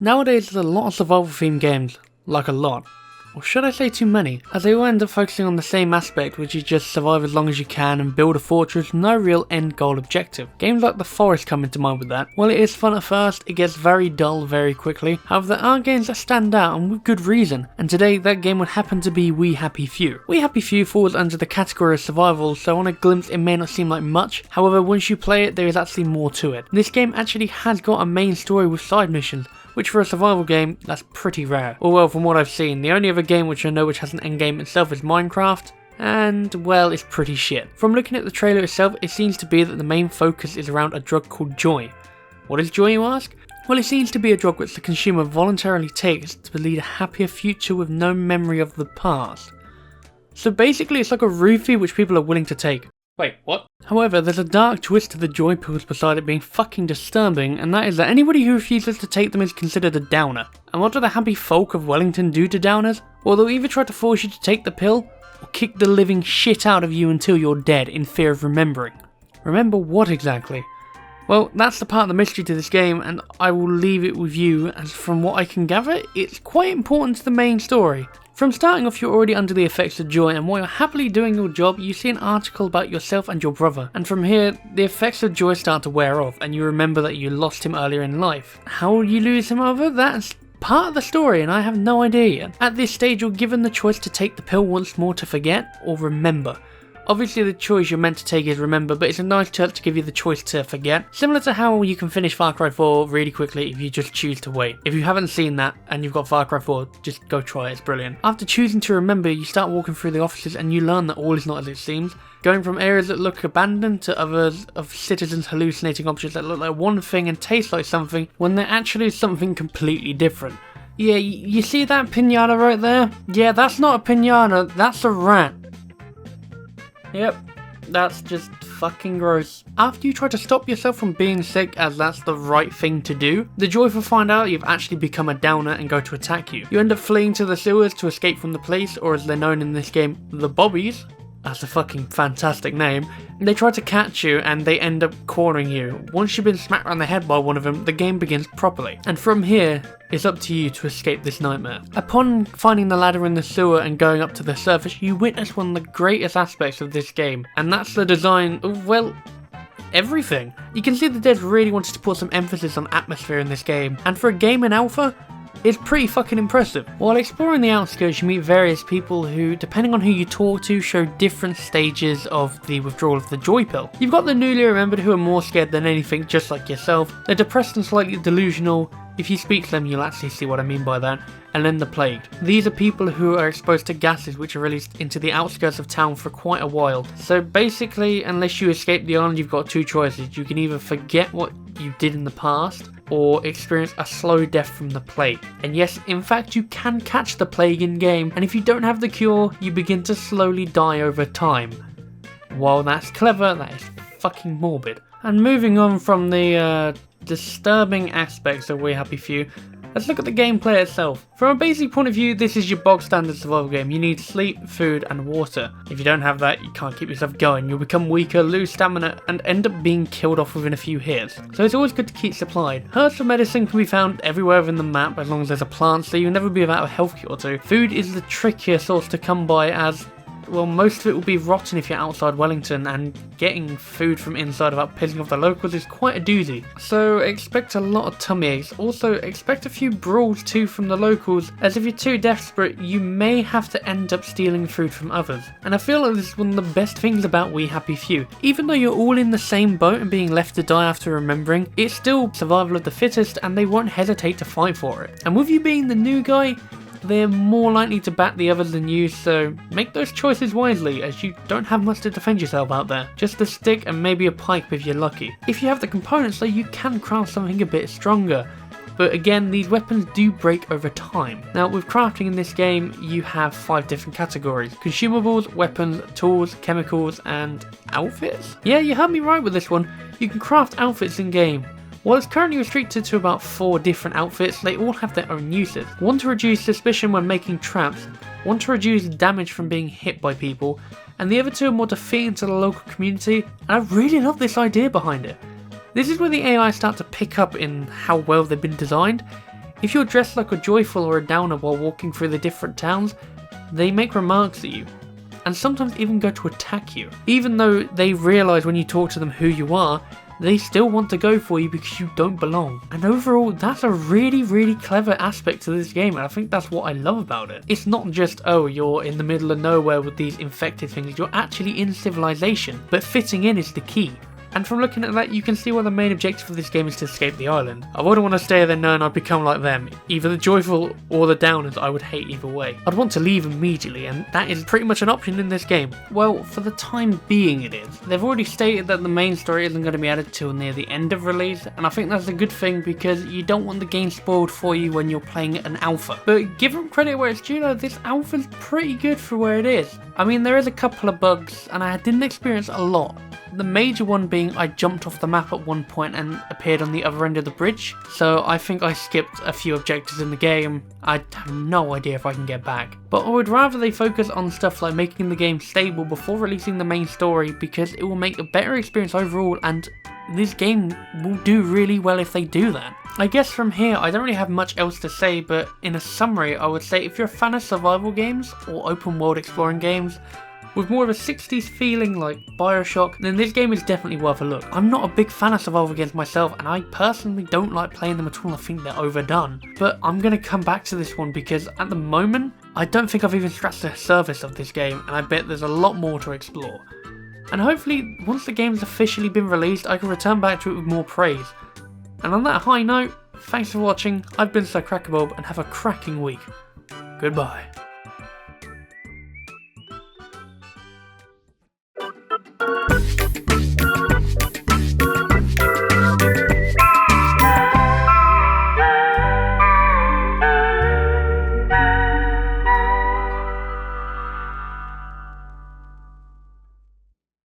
Nowadays there's a lot of survival themed games, like a lot, or should I say too many, as they all end up focusing on the same aspect, which is just survive as long as you can and build a fortress with no real end goal objective. Games like The Forest come into mind with that. While it is fun at first, it gets very dull very quickly. However, there are games that stand out and with good reason, and today that game would happen to be We Happy Few. We Happy Few falls under the category of survival, so on a glimpse it may not seem like much, however once you play it there is actually more to it. This game actually has got a main story with side missions, which for a survival game, that's pretty rare. Or well, from what I've seen, the only other game which I know which has an endgame itself is Minecraft, and well, it's pretty shit. From looking at the trailer itself, it seems to be that the main focus is around a drug called Joy. What is Joy, you ask? Well, it seems to be a drug which the consumer voluntarily takes to lead a happier future with no memory of the past. So basically it's like a roofie which people are willing to take. Wait, what? However, there's a dark twist to the joy pills beside it being fucking disturbing, and that is that anybody who refuses to take them is considered a downer. And what do the happy folk of Wellington do to downers? Well, they'll either try to force you to take the pill, or kick the living shit out of you until you're dead in fear of remembering. Remember what exactly? Well, that's the part of the mystery to this game, and I will leave it with you, as from what I can gather, it's quite important to the main story. From starting off, you're already under the effects of joy, and while you're happily doing your job, you see an article about yourself and your brother, and from here, the effects of joy start to wear off, and you remember that you lost him earlier in life. How will you lose him over? That's part of the story, and I have no idea yet. At this stage, you're given the choice to take the pill once more to forget, or remember. Obviously the choice you're meant to take is remember, but it's a nice touch to give you the choice to forget. Similar to how you can finish Far Cry 4 really quickly if you just choose to wait. If you haven't seen that and you've got Far Cry 4, just go try it, it's brilliant. After choosing to remember, you start walking through the offices and you learn that all is not as it seems. Going from areas that look abandoned to others of citizens hallucinating objects that look like one thing and taste like something when they're actually something completely different. Yeah, you see that pinata right there? Yeah, that's not a pinata, that's a rat. Yep, that's just fucking gross. After you try to stop yourself from being sick, as that's the right thing to do, the Joyful find out you've actually become a downer and go to attack you. You end up fleeing to the sewers to escape from the police, or as they're known in this game, the Bobbies. That's a fucking fantastic name. They try to catch you and they end up cornering you. Once you've been smacked around the head by one of them, the game begins properly. And from here, it's up to you to escape this nightmare. Upon finding the ladder in the sewer and going up to the surface, you witness one of the greatest aspects of this game. And that's the design of, well, everything. You can see the devs really wanted to put some emphasis on atmosphere in this game. And for a game in alpha, it's pretty fucking impressive. While exploring the outskirts, you meet various people who, depending on who you talk to, show different stages of the withdrawal of the joy pill. You've got the newly remembered who are more scared than anything, just like yourself. They're depressed and slightly delusional. If you speak to them, you'll actually see what I mean by that. And then the plagued. These are people who are exposed to gases which are released into the outskirts of town for quite a while. So basically, unless you escape the island, you've got two choices. You can either forget what you did in the past, or experience a slow death from the plague. And yes, in fact, you can catch the plague in game, and if you don't have the cure, you begin to slowly die over time. While that's clever, that is fucking morbid. And moving on from the disturbing aspects of We Happy Few, let's look at the gameplay itself. From a basic point of view, this is your bog standard survival game. You need sleep, food and water. If you don't have that, you can't keep yourself going. You'll become weaker, lose stamina and end up being killed off within a few hits. So it's always good to keep supplied. Herbs for medicine can be found everywhere within the map as long as there's a plant, so you'll never be without a health kit or two. Food is the trickier source to come by, as well, most of it will be rotten if you're outside Wellington, and getting food from inside without pissing off the locals is quite a doozy. So expect a lot of tummy aches. Also expect a few brawls too from the locals, as if you're too desperate you may have to end up stealing food from others. And I feel like this is one of the best things about We Happy Few. Even though you're all in the same boat and being left to die after remembering, it's still survival of the fittest and they won't hesitate to fight for it. And with you being the new guy, they're more likely to bat the others than you, so make those choices wisely, as you don't have much to defend yourself out there. Just a stick and maybe a pike if you're lucky. If you have the components though, you can craft something a bit stronger. But again, these weapons do break over time. Now with crafting in this game, you have 5 different categories: consumables, weapons, tools, chemicals and outfits? Yeah, you heard me right with this one. You can craft outfits in game. While it's currently restricted to about 4 different outfits, they all have their own uses. One to reduce suspicion when making traps, one to reduce damage from being hit by people, and the other 2 are more defeating to the local community, and I really love this idea behind it. This is where the AI start to pick up in how well they've been designed. If you're dressed like a joyful or a downer while walking through the different towns, they make remarks at you, and sometimes even go to attack you. Even though they realise when you talk to them who you are, they still want to go for you because you don't belong. And overall, that's a really clever aspect to this game, and I think that's what I love about it. It's not just, oh, you're in the middle of nowhere with these infected things, you're actually in civilization, but fitting in is the key. And from looking at that, you can see why the main objective of this game is to escape the island. I wouldn't want to stay there knowing I'd become like them. Either the joyful or the downers, I would hate either way. I'd want to leave immediately, and that is pretty much an option in this game. Well, for the time being it is. They've already stated that the main story isn't going to be added till near the end of release, and I think that's a good thing because you don't want the game spoiled for you when you're playing an alpha. But give them credit where it's due though, this alpha's pretty good for where it is. I mean, there is a couple of bugs, and I didn't experience a lot. The major one being I jumped off the map at one point and appeared on the other end of the bridge, so I think I skipped a few objectives in the game. I have no idea if I can get back. But I would rather they focus on stuff like making the game stable before releasing the main story, because it will make a better experience overall, and this game will do really well if they do that. I guess from here I don't really have much else to say, but in a summary I would say if you're a fan of survival games or open world exploring games with more of a 60s feeling like Bioshock, then this game is definitely worth a look. I'm not a big fan of survival games myself, and I personally don't like playing them at all. I think they're overdone. But I'm going to come back to this one because at the moment, I don't think I've even scratched the surface of this game, and I bet there's a lot more to explore. And hopefully, once the game's officially been released, I can return back to it with more praise. And on that high note, thanks for watching, I've been Sir Crackerbob, and have a cracking week. Goodbye.